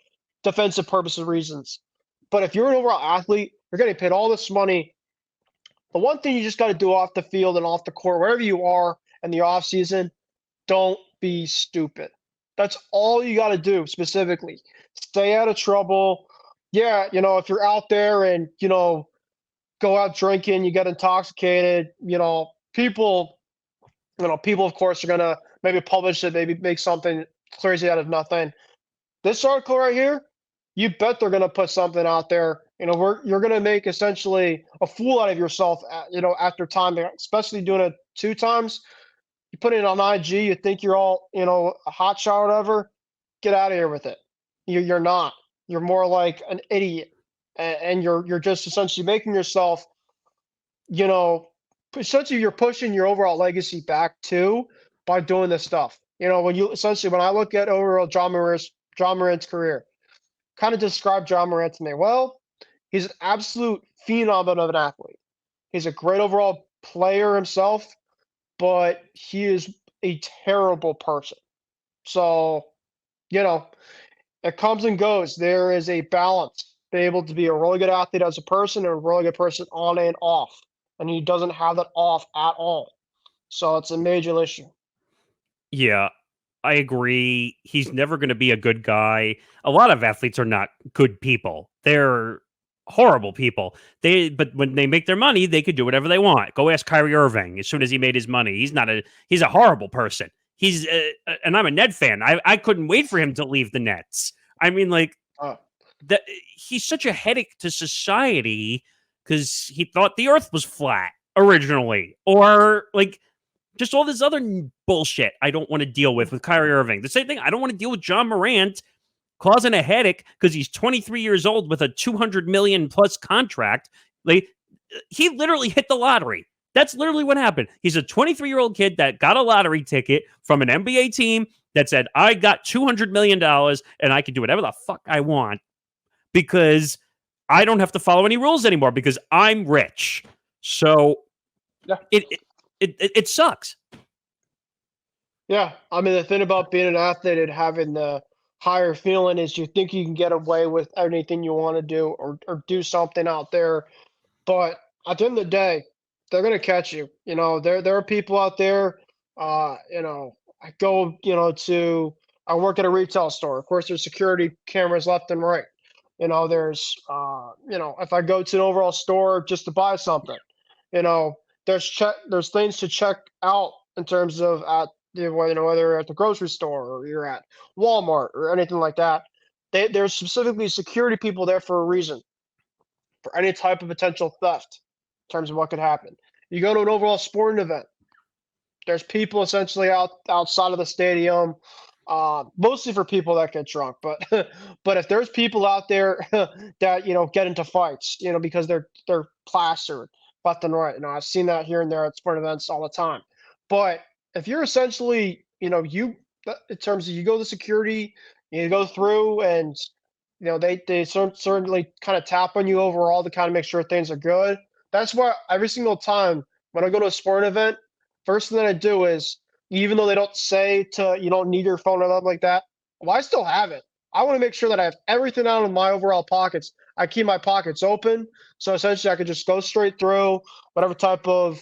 defensive purposes reasons. But if you're an overall athlete, you're getting paid all this money. The one thing you just got to do off the field and off the court, wherever you are in the off season, don't be stupid. That's all you got to do specifically. Stay out of trouble. Yeah, if you're out there and, go out drinking, you get intoxicated, people, of course are going to maybe publish it, maybe make something crazy out of nothing. This article right here, you bet they're going to put something out there. You're going to make essentially a fool out of yourself, after time, especially doing it 2 times. You put it on IG, you think you're all, a hot shot or whatever. Get out of here with it. You're not. You're more like an idiot, and you're just essentially making yourself, essentially you're pushing your overall legacy back too by doing this stuff. When I look at overall Ja Morant's career, kind of describe Ja Morant to me. Well, he's an absolute phenom of an athlete. He's a great overall player himself, but he is a terrible person. So, it comes and goes. There is a balance. Be able to be a really good athlete as a person and a really good person on and off. And he doesn't have that off at all. So it's a major issue. Yeah, I agree. He's never going to be a good guy. A lot of athletes are not good people. They're horrible people. But when they make their money, they could do whatever they want. Go ask Kyrie Irving. As soon as he made his money, he's a horrible person. And I'm a Net fan. I couldn't wait for him to leave the Nets. I mean, that he's such a headache to society because he thought the Earth was flat originally, or just all this other bullshit I don't want to deal with Kyrie Irving. The same thing. I don't want to deal with Ja Morant causing a headache because he's 23 years old with a $200 million plus contract. He literally hit the lottery. That's literally what happened. He's a 23-year-old kid that got a lottery ticket from an NBA team that said, I got $200 million and I can do whatever the fuck I want because I don't have to follow any rules anymore because I'm rich. So yeah. It sucks. Yeah. I mean, the thing about being an athlete and having the higher feeling is you think you can get away with anything you want to do or do something out there. But at the end of the day, they're going to catch you. There are people out there, I work at a retail store. Of course, there's security cameras left and right. There's, if I go to an overall store just to buy something, there's things to check out in terms of whether at the grocery store or you're at Walmart or anything like that. There's specifically security people there for a reason, for any type of potential theft in terms of what could happen. You go to an overall sporting event, there's people essentially outside of the stadium, mostly for people that get drunk. But but if there's people out there that get into fights, because they're plastered left and right. I've seen that here and there at sporting events all the time. But if you're essentially, in terms of you go to security, you go through and they certainly kind of tap on you overall to kind of make sure things are good. That's why every single time when I go to a sporting event, first thing that I do is, even though they don't say you don't need your phone or nothing like that, well, I still have it. I want to make sure that I have everything out of my overall pockets. I keep my pockets open. So essentially I could just go straight through whatever type of,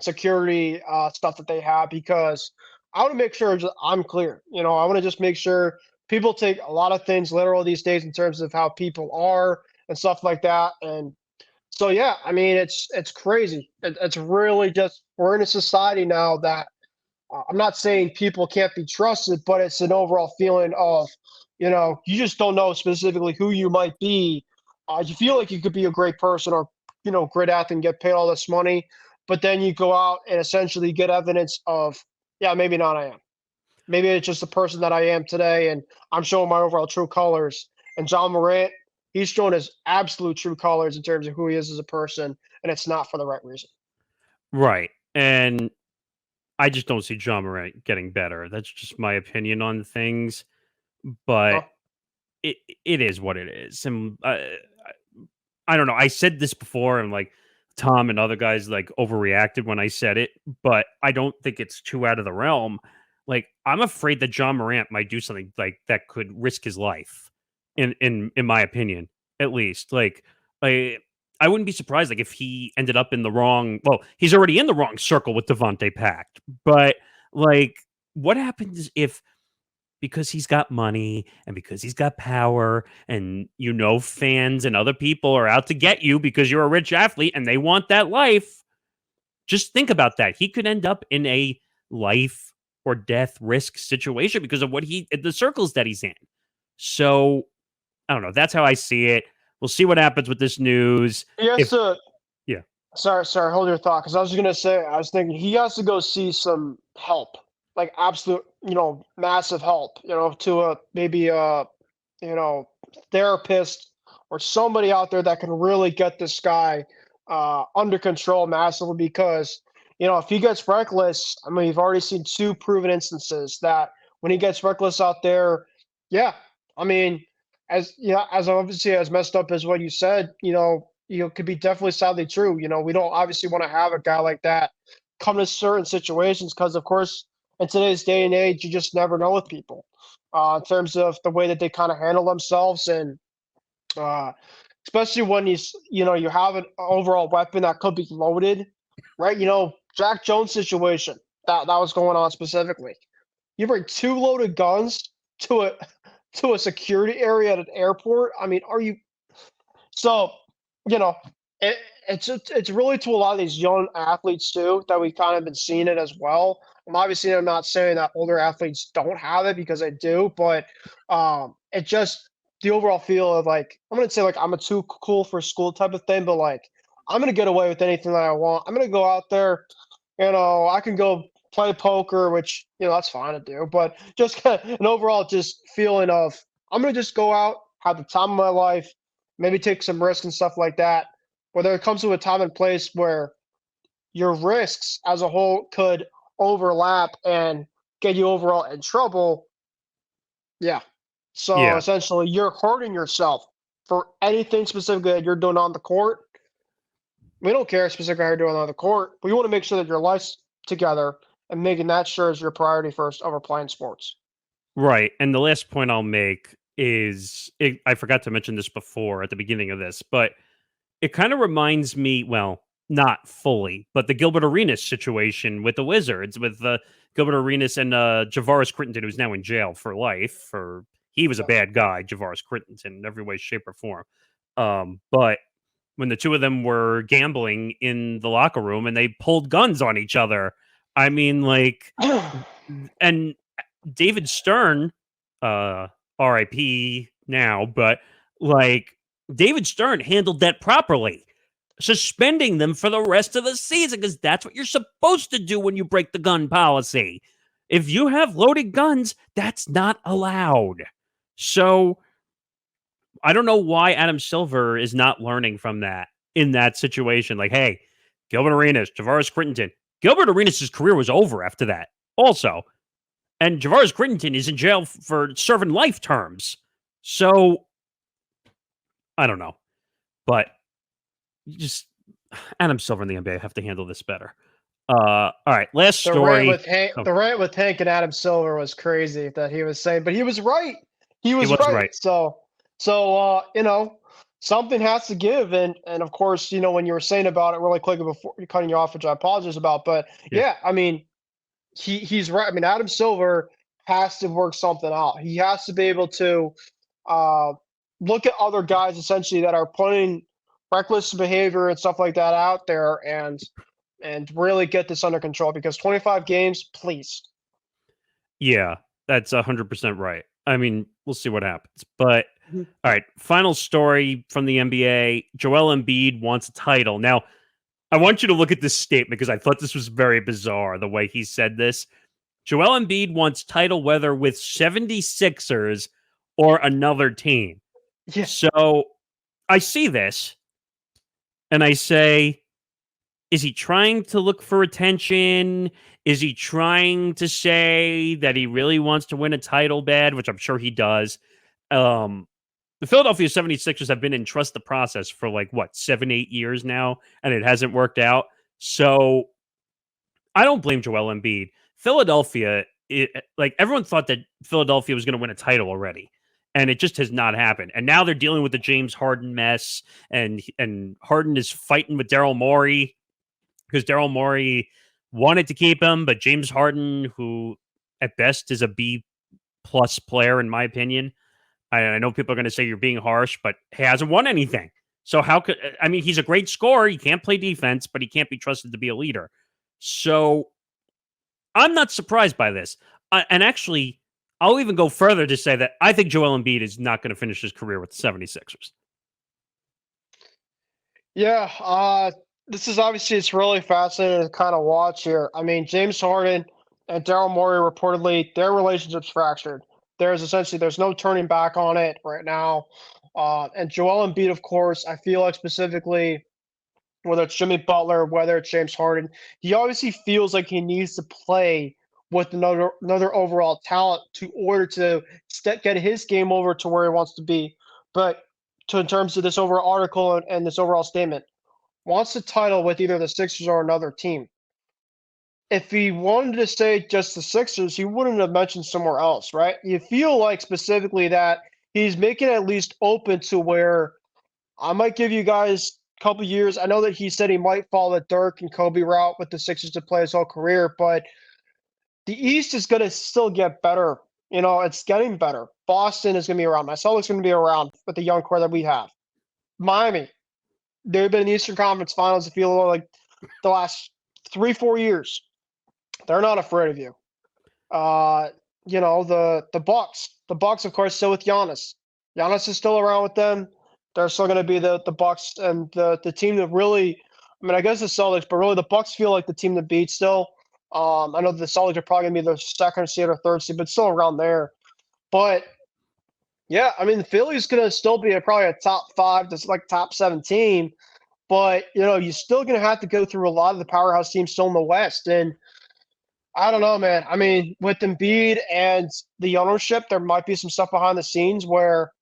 security stuff that they have, because I want to make sure I'm clear. I want to just make sure people take a lot of things literal these days in terms of how people are and stuff like that. And So yeah, I mean, it's crazy. It's really just we're in a society now that I'm not saying people can't be trusted, but it's an overall feeling of, you just don't know specifically who you might be. You feel like you could be a great person or, great athlete and get paid all this money, but then you go out and essentially get evidence of, yeah, maybe not I am. Maybe it's just the person that I am today, and I'm showing my overall true colors. And Ja Morant, he's showing his absolute true colors in terms of who he is as a person, and it's not for the right reason. Right. And I just don't see Ja Morant getting better. That's just my opinion on things. But Huh? it is what it is. And I don't know. I said this before, and like Tom and other guys like overreacted when I said it, but I don't think it's too out of the realm. Like I'm afraid that Ja Morant might do something like that could risk his life. In my opinion, at least. Like I I wouldn't be surprised like if he ended up in the wrong. Well, he's already in the wrong circle with Davonte Pack, but like what happens if because he's got money and because he's got power and fans and other people are out to get you because you're a rich athlete and they want that life. Just think about that. He could end up in a life or death risk situation because of the circles that he's in. So I don't know. That's how I see it. We'll see what happens with this news. He has If to. Yeah. Sorry, hold your thought. Because I was gonna say, I was thinking he has to go see some help, like absolute, massive help, to a maybe you know, therapist or somebody out there that can really get this guy under control massively. Because if he gets reckless, I mean, you've already seen two proven instances that when he gets reckless out there, yeah, I mean, as obviously as messed up as what you said, could be definitely sadly true. We don't obviously want to have a guy like that come to certain situations because, of course, in today's day and age, you just never know with people in terms of the way that they kind of handle themselves, and uh, especially when you have an overall weapon that could be loaded, right? Jack Jones situation that was going on specifically. You bring two loaded guns to a to a security area at an airport. I mean, are you so, you know, it, it's really to a lot of these young athletes too that we kind of been seeing it as well. I'm not saying that older athletes don't have it because they do, but it just the overall feel of like I'm gonna say like I'm a too cool for school type of thing, but like I'm gonna get away with anything that I want. I'm gonna go out there, I can go play poker, which that's fine to do, but just kind of an overall just feeling of I'm gonna just go out, have the time of my life, maybe take some risks and stuff like that. Whether it comes to a time and place where your risks as a whole could overlap and get you overall in trouble, yeah. So Yeah. essentially, you're hurting yourself for anything specifically that you're doing on the court. We don't care specifically how you're doing on the court. We want to make sure that your life's together and making that sure is your priority first over playing sports. Right. And the last point I'll make is I forgot to mention this before at the beginning of this, but it kind of reminds me, well, not fully, but the Gilbert Arenas situation with the Wizards, with Gilbert Arenas and Javaris Crittenton, who's now in jail for life. He was a bad guy, Javaris Crittenton, in every way, shape, or form. But when the two of them were gambling in the locker room and they pulled guns on each other, I mean, like, and David Stern, RIP now, but like David Stern handled that properly, suspending them for the rest of the season because that's what you're supposed to do when you break the gun policy. If you have loaded guns, that's not allowed. So I don't know why Adam Silver is not learning from that in that situation. Like, hey, Gilbert Arenas, Javaris Crittenton. Gilbert Arenas' career was over after that. Also, and Javaris Crittenton is in jail for serving life terms. So, I don't know. But just Adam Silver and the NBA have to handle this better. All right, last The story. the rant with Hank and Adam Silver was crazy that he was saying, but he was right. He He was was right. right. So something has to give, and of course, when you were saying about it really quickly before cutting you off, which I apologize about, but yeah, I mean, he's right. I mean, Adam Silver has to work something out. He has to be able to uh, look at other guys essentially that are putting reckless behavior and stuff like that out there and really get this under control because 25 games, please. Yeah, that's 100% right. I mean, we'll see what happens. But all right, final story from the NBA. Joel Embiid wants a title. Now, I want you to look at this statement because I thought this was very bizarre the way he said this. Joel Embiid wants title whether with 76ers or another team. Yeah. So I see this and I say, is he trying to look for attention? Is he trying to say that he really wants to win a title bad, which I'm sure he does? The Philadelphia 76ers have been in trust the process for 7-8 years now, and it hasn't worked out. So I don't blame Joel Embiid. Philadelphia, everyone thought that Philadelphia was going to win a title already, and it just has not happened. And now they're dealing with the James Harden mess, and Harden is fighting with Daryl Morey because Daryl Morey wanted to keep him, but James Harden, who at best is a B-plus player in my opinion, I know people are going to say you're being harsh, but he hasn't won anything. So he's a great scorer. He can't play defense, but he can't be trusted to be a leader. So I'm not surprised by this. And actually, I'll even go further to say that I think Joel Embiid is not going to finish his career with the 76ers. Yeah, this is obviously, it's really fascinating to kind of watch here. I mean, James Harden and Daryl Morey reportedly, their relationship's fractured. There's no turning back on it right now. And Joel Embiid, of course, I feel like specifically, whether it's Jimmy Butler, whether it's James Harden, he obviously feels like he needs to play with another overall talent in order to get his game over to where he wants to be. But in terms of this overall article and this overall statement, wants the title with either the Sixers or another team. If he wanted to say just the Sixers, he wouldn't have mentioned somewhere else, right? You feel like specifically that he's making it at least open to where I might give you guys a couple years. I know that he said he might follow the Dirk and Kobe route with the Sixers to play his whole career, but the East is going to still get better. It's getting better. Boston is going to be around. My Celtics going to be around with the young core that we have. Miami, they've been in the Eastern Conference Finals, I feel like the last 3-4 years. They're not afraid of you. The Bucks. The Bucks, of course, still with Giannis. Giannis is still around with them. They're still going to be the Bucks and the team that really. I mean, I guess the Celtics, but really the Bucks feel like the team to beat still. I know the Celtics are probably going to be the second seed or third seed, but still around there. But yeah, I mean, the Philly's going to still be probably a top 5 to top 7 team. But you're still going to have to go through a lot of the powerhouse teams still in the West, and I don't know, man. I mean, with Embiid and the ownership, there might be some stuff behind the scenes where,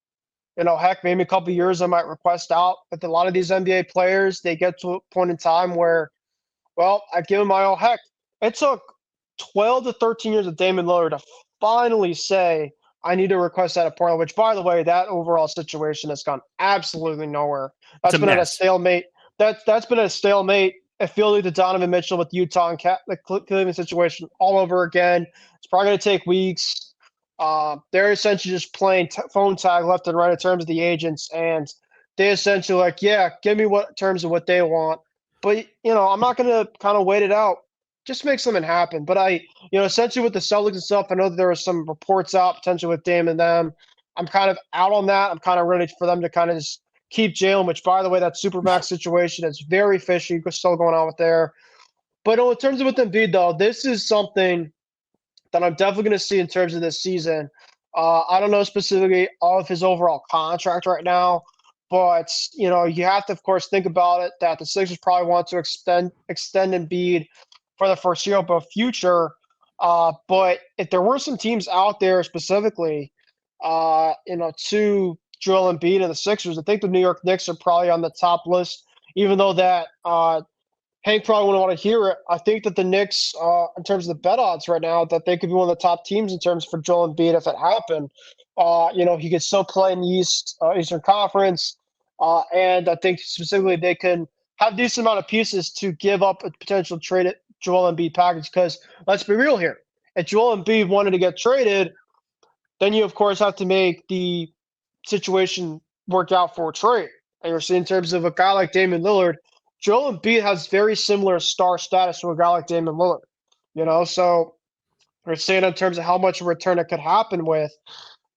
heck, maybe a couple of years I might request out. But a lot of these NBA players, they get to a point in time where, well, I've given my all. Heck, it took 12 to 13 years of Damian Lillard to finally say, I need to request out of Portland, which, by the way, that overall situation has gone absolutely nowhere. That's been at a stalemate. That's been a stalemate. I feel like the Donovan Mitchell with Utah and the Cleveland situation all over again. It's probably going to take weeks. They're essentially just playing phone tag left and right in terms of the agents, and they essentially give me what terms of what they want. But I'm not going to kind of wait it out. Just make something happen. But essentially with the Celtics and stuff, I know that there are some reports out potentially with Dame and them. I'm kind of out on that. I'm kind of ready for them to kind of just keep Jalen, which, by the way, that Supermax situation is very fishy, still going on with there. But in terms of with Embiid, though, this is something that I'm definitely going to see in terms of this season. I don't know specifically of his overall contract right now, but, you have to, of course, think about it that the Sixers probably want to extend Embiid for the foreseeable future. But if there were some teams out there specifically, to Joel Embiid and the Sixers, I think the New York Knicks are probably on the top list, even though that Hank probably wouldn't want to hear it. I think that the Knicks, in terms of the bet odds right now, that they could be one of the top teams in terms for Joel Embiid if it happened. He could still play in the Eastern Conference, and I think specifically they can have a decent amount of pieces to give up a potential trade Joel Embiid package. Because let's be real here, if Joel Embiid wanted to get traded, then you of course have to make the situation work out for a trade. And you're seeing in terms of a guy like Damian Lillard, Joel Embiid has very similar star status to a guy like Damian Lillard. So we're seeing in terms of how much return it could happen with.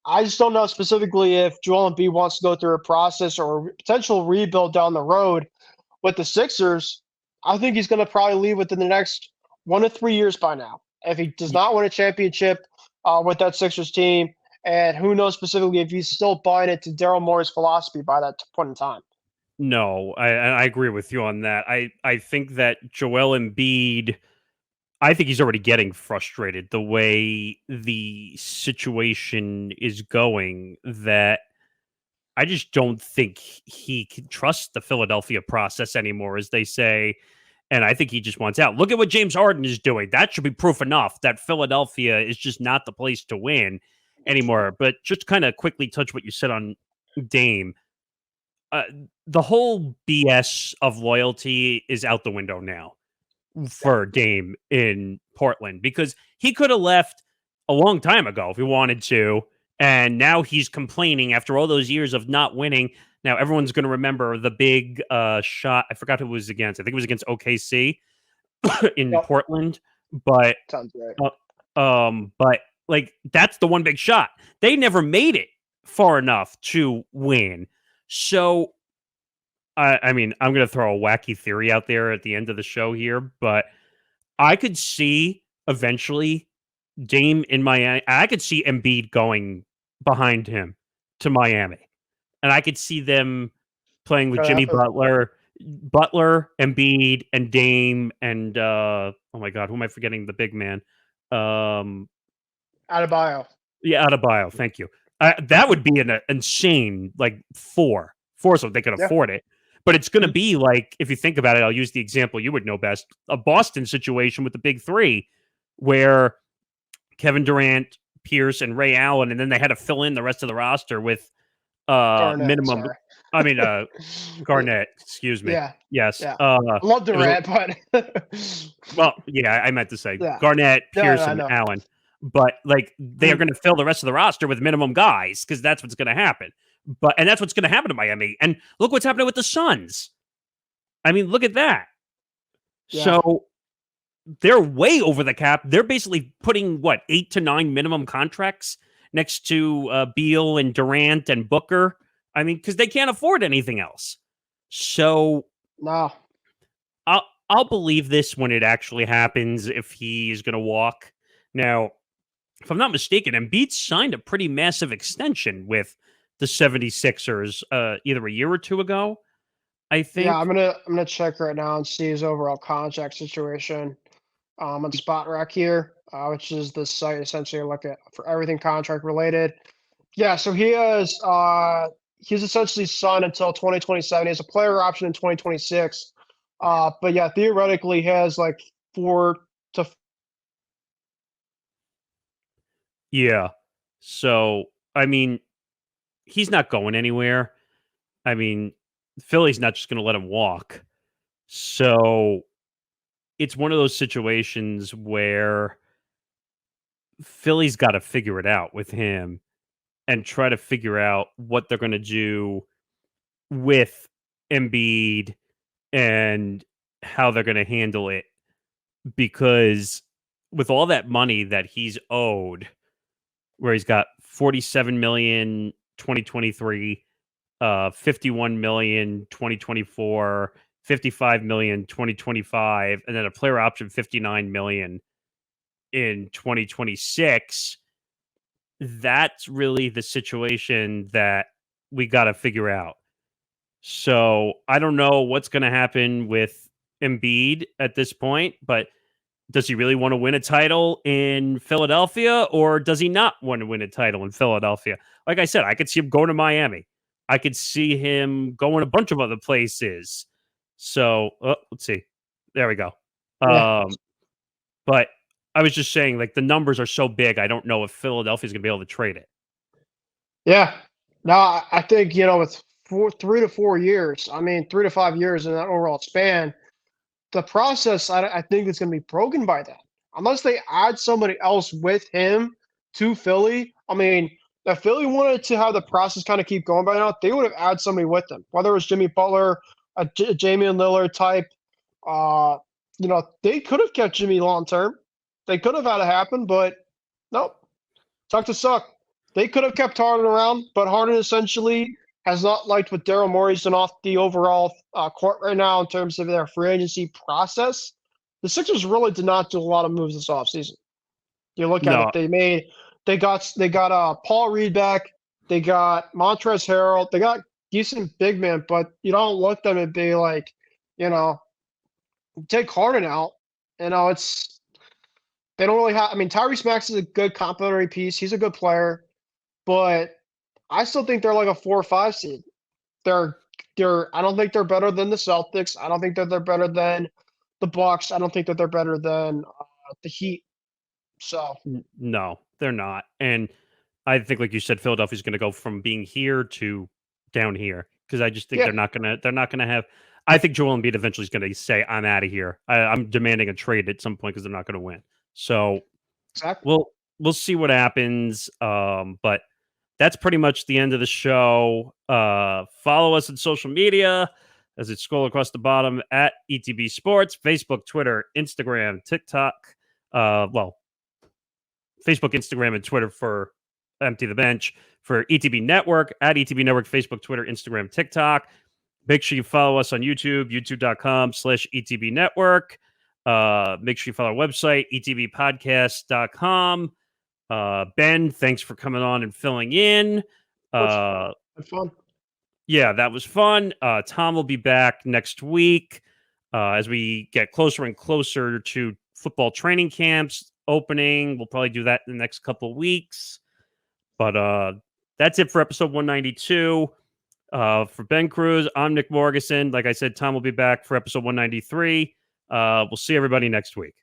I just don't know specifically if Joel Embiid wants to go through a process or a potential rebuild down the road with the Sixers. I think he's going to probably leave within the next 1 to 3 years by now. If he does not win a championship with that Sixers team, and who knows specifically if he's still buying into Daryl Morey's philosophy by that point in time. No, I agree with you on that. I think that Joel Embiid, I think he's already getting frustrated the way the situation is going, that I just don't think he can trust the Philadelphia process anymore, as they say. And I think he just wants out. Look at what James Harden is doing. That should be proof enough that Philadelphia is just not the place to win anymore. But just kind of quickly touch what you said on Dame. The whole BS of loyalty is out the window now for Dame in Portland, because he could have left a long time ago if he wanted to. And now he's complaining after all those years of not winning. Now everyone's going to remember the big shot. I forgot who it was against. I think it was against OKC in Portland. But sounds right. But like, that's the one big shot. They never made it far enough to win. So I mean, I'm going to throw a wacky theory out there at the end of the show here, but I could see eventually Dame in Miami. I could see Embiid going behind him to Miami, and I could see them playing with Jimmy Butler, Embiid, and Dame, and oh my God, who am I forgetting? The big man, Adebayo. Yeah, Adebayo. Thank you. That would be an insane four, so they could afford it. But it's going to be like, if you think about it, I'll use the example you would know best, a Boston situation with the big three, where Kevin Durant, Pierce, and Ray Allen, and then they had to fill in the rest of the roster with Garnett, minimum. sorry. I mean, Garnett. Excuse me. Yeah. Yes. Yeah. I love Durant, but well, yeah, I meant to say Garnett, Pierce, and Allen. But they're going to fill the rest of the roster with minimum guys, because that's what's going to happen. And that's what's going to happen to Miami. And look what's happening with the Suns. I mean, look at that. Yeah. So they're way over the cap. They're basically putting 8 to 9 minimum contracts next to Beal and Durant and Booker. I mean, because they can't afford anything else. So no, I'll believe this when it actually happens, if he's going to walk. Now, if I'm not mistaken, Embiid signed a pretty massive extension with the 76ers either a year or two ago, I think. Yeah, I'm gonna check right now and see his overall contract situation on Spot Rack here, which is the site essentially look at for everything contract related. Yeah, so he's essentially signed until 2027. He has a player option in 2026. But yeah, theoretically he has 4 to. Yeah. So I mean, he's not going anywhere. I mean, Philly's not just going to let him walk. So it's one of those situations where Philly's got to figure it out with him and try to figure out what they're going to do with Embiid and how they're going to handle it. Because with all that money that he's owed, where he's got $47 million 2023, 51 million 2024, 55 million 2025, and then a player option 59 million in 2026. That's really the situation that we got to figure out. So I don't know what's going to happen with Embiid at this point, but does he really want to win a title in Philadelphia, or does he not want to win a title in Philadelphia? Like I said, I could see him going to Miami. I could see him going a bunch of other places. So let's see. There we go. Yeah. But I was just saying, the numbers are so big, I don't know if Philadelphia is going to be able to trade it. Yeah. No, I think, with 3 to 4 years, 3 to 5 years in that overall span, the process, I think, is going to be broken by that. Unless they add somebody else with him to Philly. if Philly wanted to have the process kind of keep going by now, they would have added somebody with them, whether it was Jimmy Butler, a Damian Lillard type. They could have kept Jimmy long term. They could have had it happen, but nope. Suck to suck. They could have kept Harden around, but Harden essentially has not liked what Daryl Morey's done off the overall court right now in terms of their free agency process. The Sixers really did not do a lot of moves this offseason. You look at it, they got Paul Reed back, they got Montrezl Harrell, they got decent big man, but you don't look at them and be like, take Harden out. It's they don't really have. I mean, Tyrese Maxey is a good complementary piece. He's a good player, but I still think they're like a 4 or 5 seed. I don't think they're better than the Celtics. I don't think that they're better than the Bucks. I don't think that they're better than the Heat. So no, they're not. And I think, like you said, Philadelphia's going to go from being here to down here because I just think they're not going to have. I think Joel Embiid eventually is going to say, "I'm out of here. I'm demanding a trade at some point because they're not going to win." So exactly. we'll see what happens. But that's pretty much the end of the show. Follow us on social media as it scroll across the bottom at ETB Sports, Facebook, Twitter, Instagram, TikTok. Facebook, Instagram, and Twitter for Empty the Bench. For ETB Network, at ETB Network, Facebook, Twitter, Instagram, TikTok. Make sure you follow us on YouTube, youtube.com/ETB Network. Make sure you follow our website, etbpodcast.com. Ben, thanks for coming on and filling in. Had fun. Yeah, that was fun. Tom will be back next week as we get closer and closer to football training camps opening. We'll probably do that in the next couple of weeks. But that's it for episode 192. For Ben Cruse, I'm Nick Morgasen. Like I said, Tom will be back for episode 193. We'll see everybody next week.